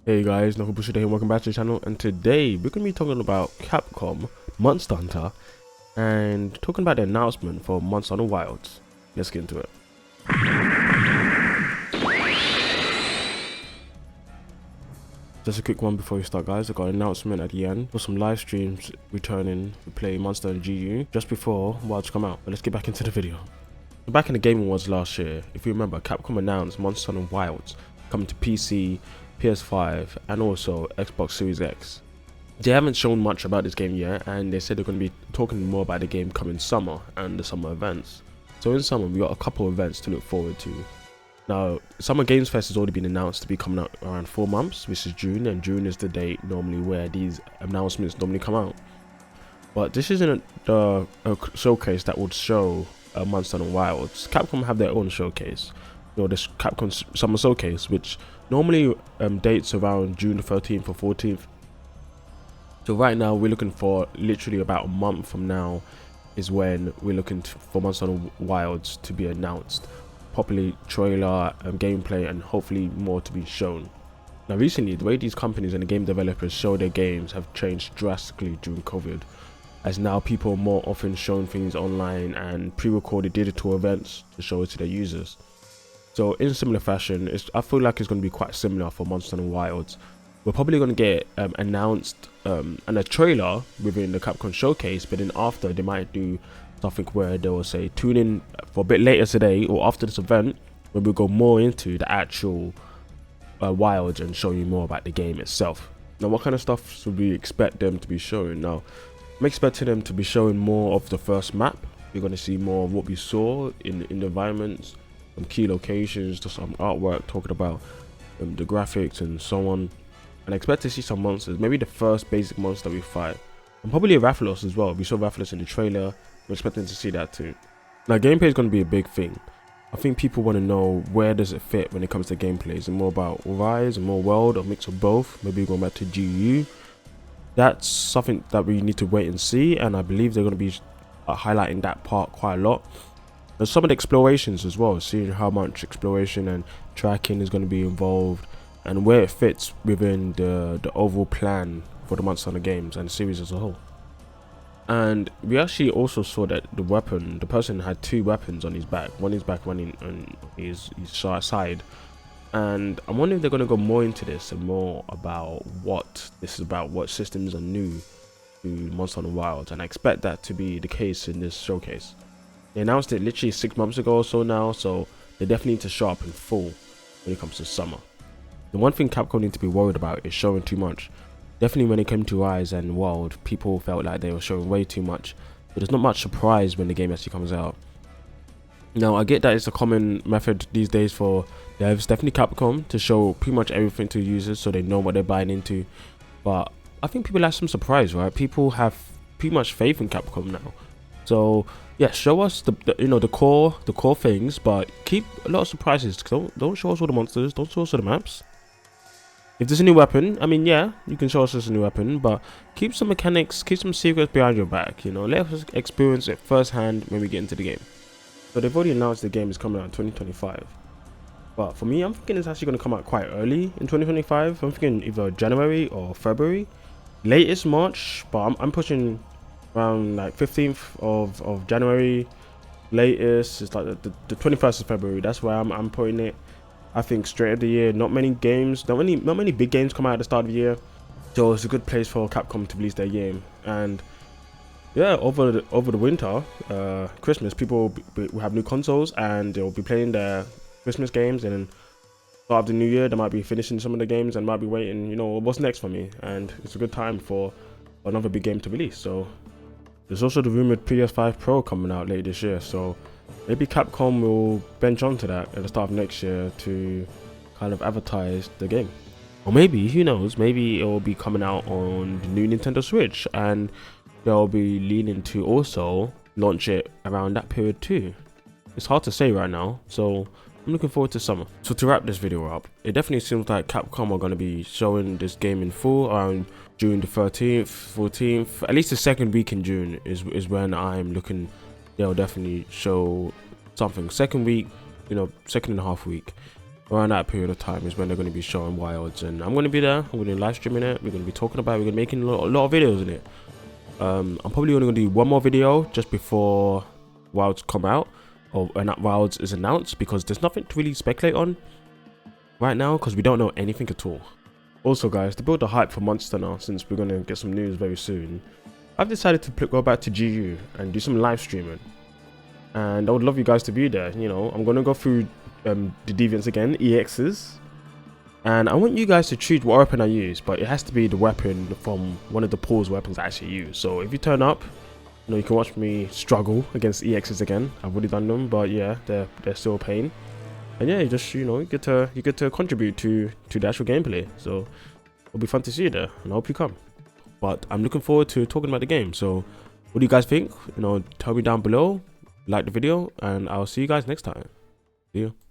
Hey guys, Nakubushi here, welcome back to the channel, and today we're going to be talking about Capcom, Monster Hunter, and talking about the announcement for Monster Hunter Wilds. Let's get into it. Just a quick one before we start, guys. I got an announcement at the end for some live streams returning to play Monster and GU just before Wilds come out. But let's get back into the video. Back in the Game Awards last year, if you remember, Capcom announced Monster Hunter Wilds coming to PC, PS5 and also Xbox Series X. They haven't shown much about this game yet, and they said they're going to be talking more about the game coming summer and the summer events. So in summer we got a couple of events to look forward to. Now, Summer Games Fest has already been announced to be coming out around 4 months, which is June, and June is the date normally where these announcements normally come out. But this isn't a showcase that would show Monster Hunter Wilds. Capcom have their own showcase. You know, this Capcom Summer Showcase, which normally dates around June 13th or 14th. So right now we're looking for literally about a month from now is when we're looking for Monster Hunter Wilds to be announced. Properly trailer, gameplay, and hopefully more to be shown. Now recently, the way these companies and the game developers show their games have changed drastically during COVID, as now people are more often showing things online and pre-recorded digital events to show it to their users. So in a similar fashion, I feel like it's going to be quite similar for Monster Hunter Wilds. We're probably going to get announced and a trailer within the Capcom showcase, but then after they might do something where they will say tune in for a bit later today or after this event when we'll go more into the actual Wilds and show you more about the game itself. Now, what kind of stuff should we expect them to be showing? Now, I'm expecting them to be showing more of the first map. You're going to see more of what we saw in the environments, some key locations, just some artwork talking about the graphics and so on. And I expect to see some monsters, maybe the first basic monster we fight, and probably a Rathalos as well. We saw Rathalos in the trailer. We're expecting to see that too. Now, gameplay is going to be a big thing. I think people want to know where does it fit when it comes to gameplay. Is it more about Rise and more World, or mix of both? Maybe going back to GU. That's something that we need to wait and see, and I believe they're going to be highlighting that part quite a lot. There's some of the explorations as well, seeing how much exploration and tracking is going to be involved and where it fits within the overall plan for the Monster Hunter games and the series as a whole. And we actually also saw that the person had 2 weapons on his back. One is back, one on his side. And I'm wondering if they're going to go more into this and more about what this is about, what systems are new to Monster Hunter Wilds, and I expect that to be the case in this showcase. They announced it literally 6 months ago or so now, so they definitely need to show up in full when it comes to summer. The one thing Capcom need to be worried about is showing too much. Definitely when it came to Rise and World, people felt like they were showing way too much, but there's not much surprise when the game actually comes out. Now, I get that it's a common method these days for devs, definitely Capcom, to show pretty much everything to users so they know what they're buying into, but I think people like some surprise, right? People have pretty much faith in Capcom now. So yeah, show us the core things, but keep a lot of surprises. Don't show us all the monsters, don't show us all the maps. If there's a new weapon, I mean, yeah, you can show us there's a new weapon, but keep some mechanics, keep some secrets behind your back, let us experience it firsthand when we get into the game. So they've already announced the game is coming out in 2025. But for me, I'm thinking it's actually going to come out quite early in 2025. I'm thinking either January or February. Latest March, but I'm pushing around like 15th of January. Latest is like the 21st of February. That's where I'm putting it. I think straight of the year. Not many big games come out at the start of the year, so it's a good place for Capcom to release their game. And yeah, over the winter, Christmas, people will have new consoles and they'll be playing their Christmas games, and then start of the new year they might be finishing some of the games and might be waiting, what's next for me, and it's a good time for another big game to release. So there's also the rumored PS5 Pro coming out later this year, so maybe Capcom will bench onto that at the start of next year to kind of advertise the game. Or maybe, who knows, maybe it will be coming out on the new Nintendo Switch and they'll be leaning to also launch it around that period too. It's hard to say right now, so I'm looking forward to summer. So to wrap this video up, it definitely seems like Capcom are going to be showing this game in full around June the 13th, 14th, at least the second week in June is when I'm looking. They'll definitely show something. Second week, second and a half week. around that period of time is when they're going to be showing Wilds, and I'm going to be there. I'm going to be live streaming it. We're going to be talking about it. We're going to be making a lot of videos in it. I'm probably only going to do one more video just before Wilds come out, or when that Wilds is announced, because there's nothing to really speculate on right now because we don't know anything at all. Also guys, to build the hype for Monster now, since we're going to get some news very soon, I've decided to go back to GU and do some live streaming, and I would love you guys to be there. You know, I'm going to go through the deviants again, EXs, and I want you guys to choose what weapon I use, but it has to be the weapon from one of the pause weapons I actually use. So if you turn up, you know, you can watch me struggle against EXs again. I've already done them, but yeah, they're still a pain. And yeah, you just, you know, you get to contribute to the actual gameplay. So it'll be fun to see you there, and I hope you come. But I'm looking forward to talking about the game. So what do you guys think? You know, tell me down below, like the video, and I'll see you guys next time. See you.